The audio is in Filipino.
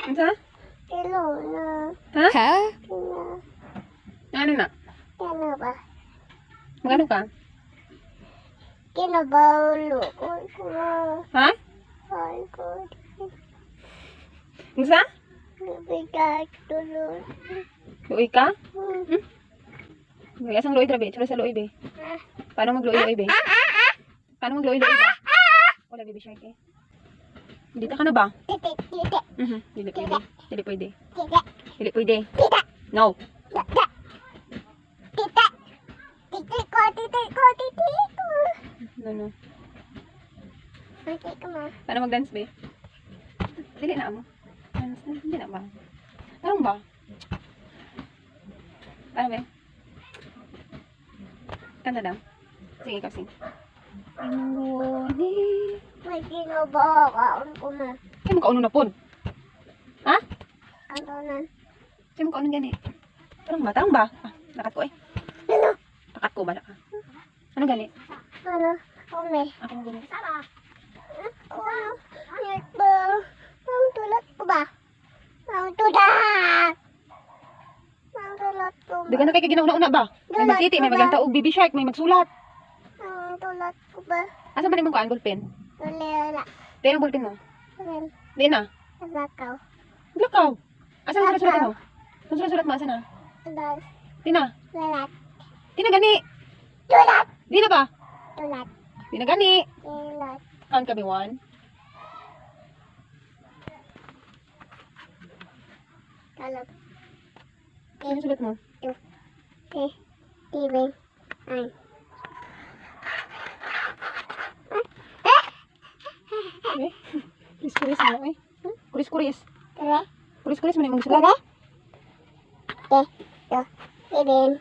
Unsa? Kilo na. Ha? Kilo. Ano na? Kilo ba? Magano ka? Kilo ba ulo ko? Ha? Ay ko. Unsa? Bigat tulog. Luoy ka? May asang luoy trabe, tsura sa luoy be. Paano magluoy-luoy be? Paano magluoy-luoy ba? Wala baby shark eh. Dito ka na ba? Titi, titi, Dili pwede. Dili pwede. titi, Dili pwede. titi, No. titi. Titi. Titi ko, titi ko, titi ko. No. Titi ko ma. Paano mag-dance be? Dili na mo. Dance na. Hindi na ba? Parang ba? Paano be? Kanta daw. Sige, ikaw sing. May kinabakaon ko na. Sino mo kauno na po? Ha? Ano na? Sino mo kauno gani? Tarang ba? Ah, nakat ko eh. Ano? Nakat ko, bala ka. Ano gani? Ano? Kome. Ako mo gani. Ano? Ito. Ang tulad ko ba? Ang tulad. Ang tulad ko ba? Di ka na kay ginauna-una ba? May magtiti, may maganta og baby shark, may magsulat. Ang tulad ko ba? Asa ba ni mong kaan ballpen? Tulala. Di ang ballpen mo? Ayan. Di na. Nakaw. Glakaw. Asa ang sulat mo? Ang sulat mo asa na? Tulad. Di na. Tulad. Di na gani. Tulad. Di na ba? Tulad. Di na gani. Tulad. Count kami 1. Tulad. Ano sulat mo? Tibing. Ay. Eh? Kuris-kuris mo eh. Kuris-kuris. Tara. Kuris-kuris mo na yung mga sulat. Tara. Tibing.